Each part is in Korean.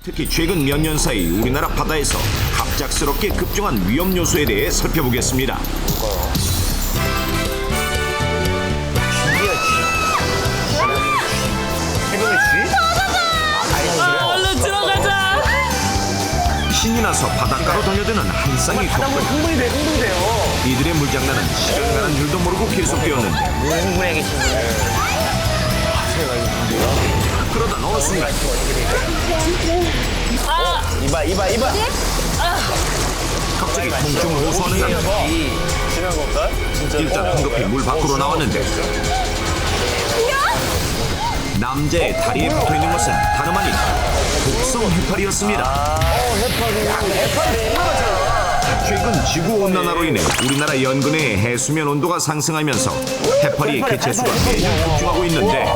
특히 최근 몇 년 사이 우리나라 바다에서 갑작스럽게 급증한 위험 요소에 대해 살펴보겠습니다. 얼른 들어가자. 신이 나서 바닷가로 달려드는 한 쌍의 커플. 흥분돼요. 이들의 물장난은 시간 가는 줄도 모르고 계속되었는데 흥분해 계신 분들. 그러다 어느 순간 이봐. 갑자기 통증 호소하는 남자. 심한 건가? 진짜. 일단 황급히 물 밖으로 나왔는데 남자의 다리에 붙어있는 것은 다름 아닌 독성 해파리였습니다. 최근 지구온난화로 인해 우리나라 연근해의 해수면 온도가 상승하면서 해파리의 개체수가 매년 급증하고 있는데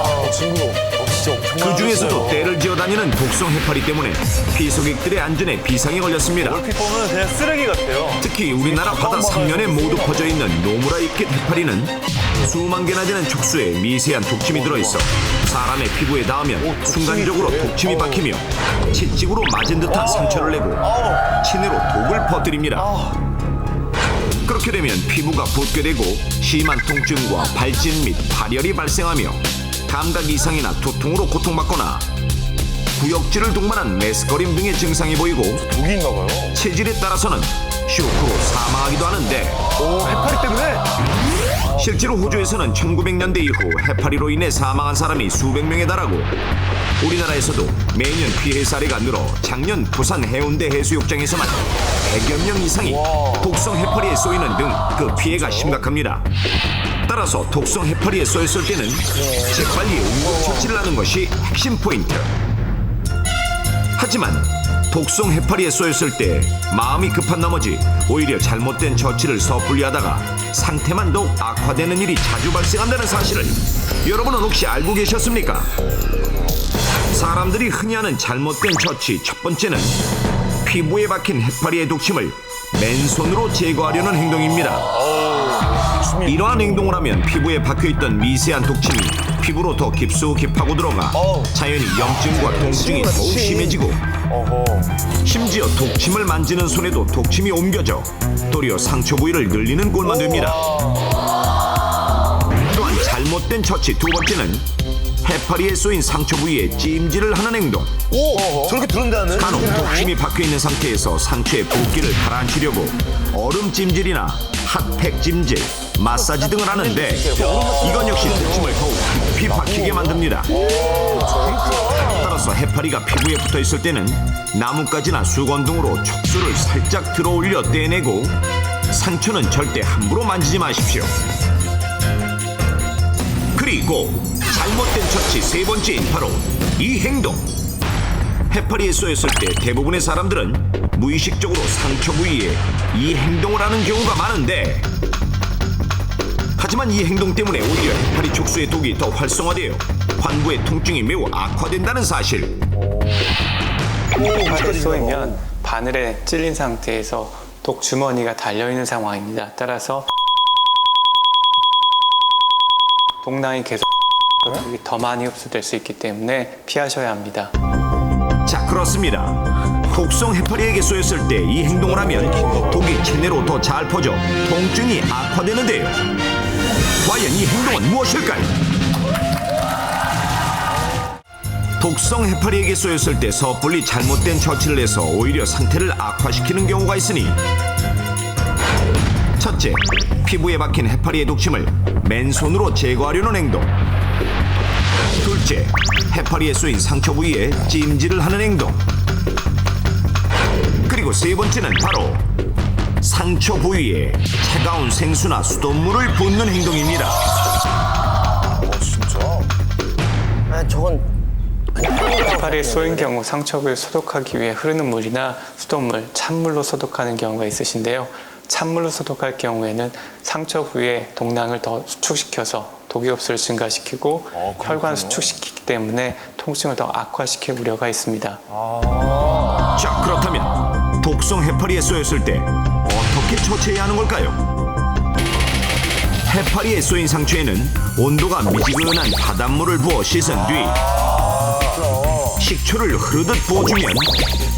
그 중에서도 떼를 지어다니는 독성 해파리 때문에 피서객들의 안전에 비상이 걸렸습니다. 얼핏 보면 그냥 쓰레기 같아요. 특히 우리나라 바다 삼면에 모두 퍼져있는 노무라 입깃 해파리는 수만 개나 되는 촉수에 미세한 독침이 들어있어 사람의 피부에 닿으면 순간적으로 독침이 박히며 채찍으로 맞은 듯한 상처를 내고 체내로 독을 퍼뜨립니다. 그렇게 되면 피부가 붓게 되고 심한 통증과 발진 및 발열이 발생하며 감각 이상이나 두통으로 고통받거나 구역질을 동반한 메스꺼림 등의 증상이 보이고 독인가 봐요. 체질에 따라서는 쇼크로 사망하기도 하는데 해파리 때문에? 실제로 호주에서는 1900년대 이후 해파리로 인해 사망한 사람이 수백 명에 달하고 우리나라에서도 매년 피해 사례가 늘어 작년 부산 해운대 해수욕장에서만 100여 명 이상이 독성 해파리에 쏘이는 등 그 피해가 심각합니다. 따라서 독성 해파리에 쏘였을 때는 재빨리 응급 처치를 하는 것이 핵심 포인트. 하지만 독성 해파리에 쏘였을 때 마음이 급한 나머지 오히려 잘못된 처치를 섣불리 하다가 상태만 더욱 악화되는 일이 자주 발생한다는 사실을 여러분은 혹시 알고 계셨습니까? 사람들이 흔히 하는 잘못된 처치 첫 번째는 피부에 박힌 해파리의 독침을 맨손으로 제거하려는 행동입니다. 이러한 행동을 하면 피부에 박혀있던 미세한 독침이 피부로 더 깊숙이 파고 들어가 자연히 염증과 통증이 더욱 심해지고 심지어 독침을 만지는 손에도 독침이 옮겨져 도리어 상처 부위를 늘리는 꼴만 됩니다. 또한 잘못된 처치 두 번째는 해파리에 쏘인 상처 부위에 찜질을 하는 행동. 저렇게 들은다는? 간혹 독침이 박혀있는 상태에서 상처의 붓기를 가라앉히려고 얼음 찜질이나 핫팩 찜질, 마사지 등을 하는데 이건 역시 독침을 더욱 깊이 박히게 만듭니다. 따라서 해파리가 피부에 붙어있을 때는 나뭇가지나 수건 등으로 촉수를 살짝 들어올려 떼내고 상처는 절대 함부로 만지지 마십시오. 그리고 잘못된 처치 세 번째인 바로 이 행동. 해파리에 쏘였을 때 대부분의 사람들은 무의식적으로 상처 부위에 이 행동을 하는 경우가 많은데 하지만 이 행동 때문에 오히려 해파리 촉수의 독이 더 활성화되어 환부의 통증이 매우 악화된다는 사실. 해파리에 쏘이면 바늘에 찔린 상태에서 독 주머니가 달려있는 상황입니다. 따라서 독낭이 계속 독이 더 많이 흡수될 수 있기 때문에 피하셔야 합니다. 자, 그렇습니다. 독성 해파리에게 쏘였을 때 이 행동을 하면 독이 체내로 더 잘 퍼져 통증이 악화되는데요. 과연 이 행동은 무엇일까요? 독성 해파리에게 쏘였을 때 섣불리 잘못된 처치를 해서 오히려 상태를 악화시키는 경우가 있으니 첫째, 피부에 박힌 해파리의 독침을 맨손으로 제거하려는 행동. 둘째, 해파리에 쏘인 상처 부위에 찜질을 하는 행동. 그리고 세 번째는 바로 상처 부위에 차가운 생수나 수돗물을 붓는 행동입니다. 저건 해파리에 쏘인 경우 상처 부위를 소독하기 위해 흐르는 물이나 수돗물, 찬물로 소독하는 경우가 있으신데요. 찬물로 소독할 경우에는 상처 부위에 독낭을 더 수축시켜서 독이 흡수를 증가시키고 혈관 수축시키기 때문에 통증을 더 악화시킬 우려가 있습니다. 자, 그렇다면 독성 해파리에 쏘였을 때 어떻게 처치해야 하는 걸까요? 해파리에 쏘인 상처에는 온도가 미지근한 바닷물을 부어 씻은 뒤 식초를 흐르듯 부어주면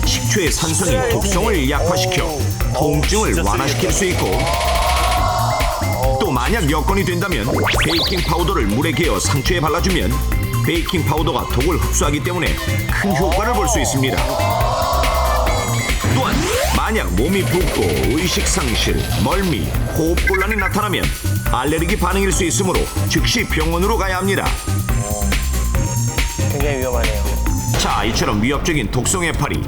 식초의 산성이 독성을 약화시켜 통증을 완화시킬 수 있고, 또 만약 여건이 된다면 베이킹 파우더를 물에 개어 상처에 발라주면 베이킹 파우더가 독을 흡수하기 때문에 큰 효과를 볼 수 있습니다. 또한 만약 몸이 붓고 의식 상실, 멀미, 호흡곤란이 나타나면 알레르기 반응일 수 있으므로 즉시 병원으로 가야 합니다. 굉장히 위험하네요. 자, 이처럼 위협적인 독성 해파리.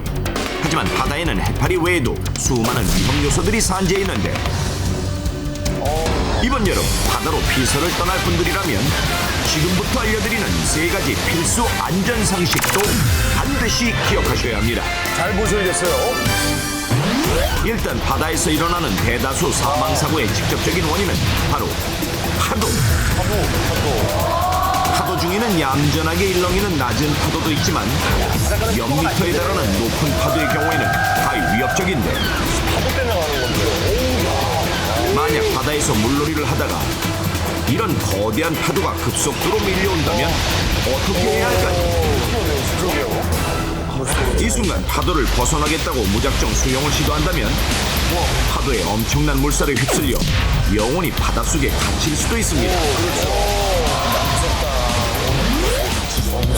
하지만 바다에는 해파리 외에도 수많은 위험 요소들이 산재해 있는데, 이번 여름 바다로 피서를 떠날 분들이라면 지금부터 알려드리는 3가지 필수 안전 상식도 반드시 기억하셔야 합니다. 잘 보셔야겠어요. 일단 바다에서 일어나는 대다수 사망 사고의 직접적인 원인은 바로 파도. 파도 중에는 얌전하게 일렁이는 낮은 파도도 있지만 몇 미터에 달하는 높은 파도의 경우에는 가히 위협적인데, 파도 때문에 가는 건데. 만약 바다에서 물놀이를 하다가 이런 거대한 파도가 급속도로 밀려온다면 어떻게 해야 할까요? 이 순간 파도를 벗어나겠다고 무작정 수영을 시도한다면 파도에 엄청난 물살에 휩쓸려 영원히 바닷속에 갇힐 수도 있습니다.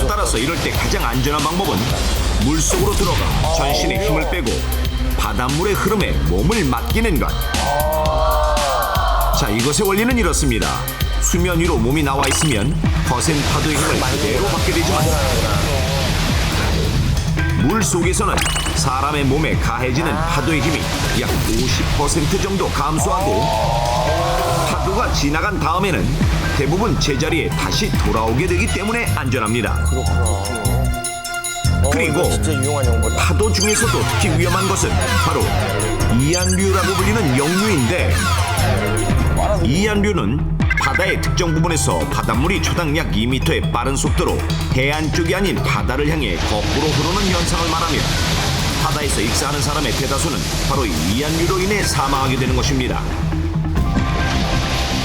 따라서 이럴 때 가장 안전한 방법은 물속으로 들어가 전신에 힘을 빼고 바닷물의 흐름에 몸을 맡기는 것. 자, 이것의 원리는 이렇습니다. 수면 위로 몸이 나와 있으면 거센 파도의 힘을 그대로 받게 되지만 물 속에서는 사람의 몸에 가해지는 파도의 힘이 약 50% 정도 감소하고 파도가 지나간 다음에는 대부분 제자리에 다시 돌아오게 되기 때문에 안전합니다. 그리고 진짜 유용한 정보다. 파도 중에서도 특히 위험한 것은 바로 이안류라고 불리는 역류인데, 이안류는 바다의 특정 부분에서 바닷물이 초당 약 2m의 빠른 속도로 해안 쪽이 아닌 바다를 향해 거꾸로 흐르는 현상을 말하며 바다에서 익사하는 사람의 대다수는 바로 이안류로 인해 사망하게 되는 것입니다.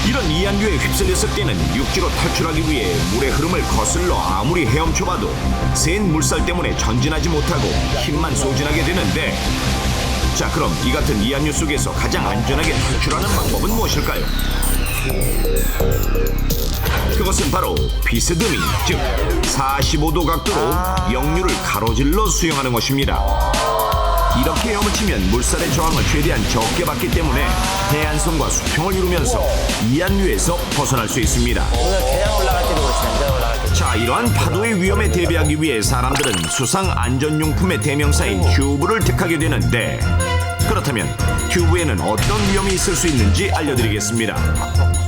이런 이안류에 휩쓸렸을 때는 육지로 탈출하기 위해 물의 흐름을 거슬러 아무리 헤엄쳐봐도 센 물살 때문에 전진하지 못하고 힘만 소진하게 되는데, 자, 그럼 이 같은 이안류 속에서 가장 안전하게 탈출하는 방법은 무엇일까요? 그것은 바로 비스듬히, 즉 45도 각도로 역류를 가로질러 수영하는 것입니다. 이렇게 헤엄을 치면 물살의 저항을 최대한 적게 받기 때문에 해안선과 수평을 이루면서 이안류에서 벗어날 수 있습니다. 오늘 그냥 올라갈 때도 그렇지. 그냥 올라갈 때. 자, 이러한 파도의 위험에 대비하기 위해 사람들은 수상 안전용품의 대명사인 튜브를 택하게 되는데, 그렇다면 튜브에는 어떤 위험이 있을 수 있는지 알려드리겠습니다.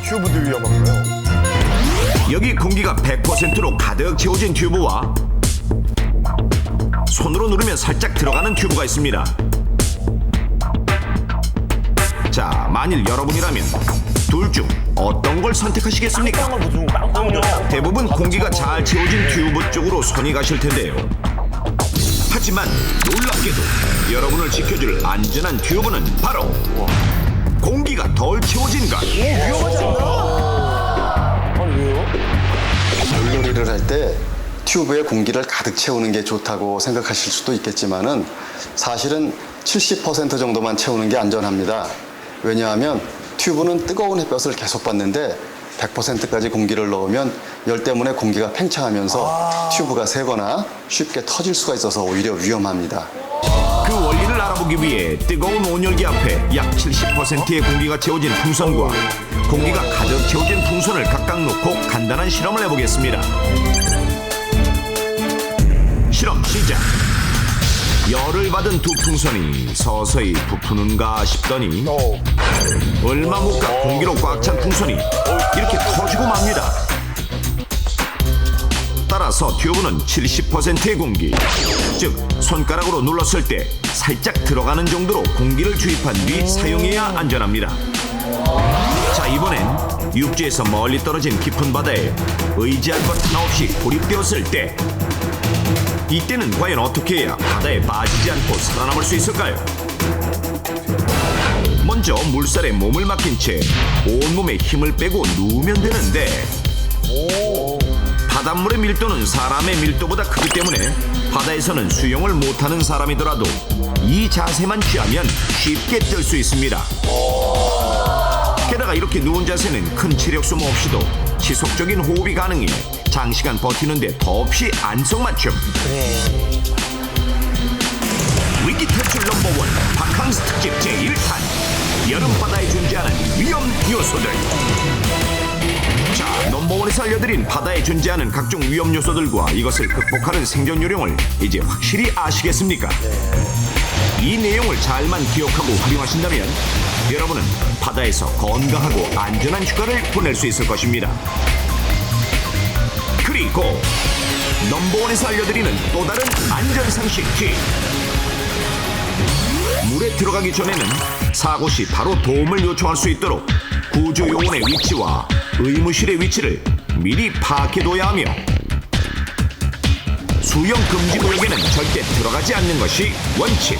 튜브도 위험한 거예요. 여기 공기가 100%로 가득 채워진 튜브와 손으로 누르면 살짝 들어가는 튜브가 있습니다. 자, 만일 여러분이라면 둘 중 어떤 걸 선택하시겠습니까? 대부분 공기가 잘 채워진 튜브 쪽으로 손이 가실 텐데요. 하지만 놀랍게도 여러분을 지켜줄 안전한 튜브는 바로 공기가 덜 채워진 것. 위험하지 않나? 아니 왜요? 물놀이를 할 때 튜브에 공기를 가득 채우는 게 좋다고 생각하실 수도 있겠지만은 사실은 70% 정도만 채우는 게 안전합니다. 왜냐하면 튜브는 뜨거운 햇볕을 계속 받는데 100%까지 공기를 넣으면 열 때문에 공기가 팽창하면서 튜브가 새거나 쉽게 터질 수가 있어서 오히려 위험합니다. 그 원리를 알아보기 위해 뜨거운 온열기 앞에 약 70%의 공기가 채워진 풍선과 공기가 가득 채워진 풍선을 각각 놓고 간단한 실험을 해보겠습니다. 실험 시작. 열을 받은 두 풍선이 서서히 부푸는가 싶더니 얼마 못 가 공기로 꽉 찬 풍선이 이렇게 터지고 맙니다. 따라서 튜브는 70%의 공기, 즉 손가락으로 눌렀을 때 살짝 들어가는 정도로 공기를 주입한 뒤 사용해야 안전합니다. 자, 이번엔 육지에서 멀리 떨어진 깊은 바다에 의지할 것 하나 없이 고립되었을 때, 이때는 과연 어떻게 해야 바다에 빠지지 않고 살아남을 수 있을까요? 먼저 물살에 몸을 맡긴 채 온몸에 힘을 빼고 누우면 되는데, 바닷물의 밀도는 사람의 밀도보다 크기 때문에 바다에서는 수영을 못하는 사람이더라도 이 자세만 취하면 쉽게 뜰 수 있습니다. 게다가 이렇게 누운 자세는 큰 체력 소모 없이도 지속적인 호흡이 가능해 장시간 버티는데 더없이 안성맞춤. 위기 탈출 넘버원 바캉스 특집 제1탄 여름바다에 존재하는 위험 요소들. 자, 넘버원에서 알려드린 바다에 존재하는 각종 위험 요소들과 이것을 극복하는 생존 요령을 이제 확실히 아시겠습니까? 이 내용을 잘만 기억하고 활용하신다면 여러분은 바다에서 건강하고 안전한 휴가를 보낼 수 있을 것입니다. 그리고 넘버원에서 알려드리는 또 다른 안전상식 팁. 물에 들어가기 전에는 사고 시 바로 도움을 요청할 수 있도록 구조요원의 위치와 의무실의 위치를 미리 파악해둬야 하며 수영 금지 구역에는 절대 들어가지 않는 것이 원칙.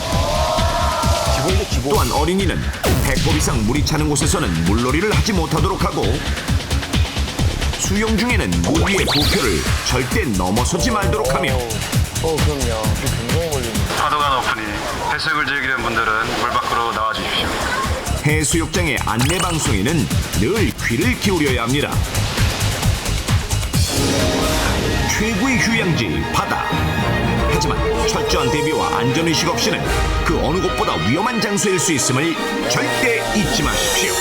또한 어린이는 배꼽 이상 물이 차는 곳에서는 물놀이를 하지 못하도록 하고 수영 중에는 물 위의 부표를 절대 넘어서지 말도록 하며 그럼요. 굉장히 걸립니다. 파도가 높으니 해수욕을 즐기는 분들은 물 밖으로 나와 주십시오. 해수욕장의 안내 방송에는 늘 귀를 기울여야 합니다. 최고의 휴양지 바다. 하지만 철저한 대비와 안전의식 없이는 그 어느 곳보다 위험한 장소일 수 있음을 절대 잊지 마십시오.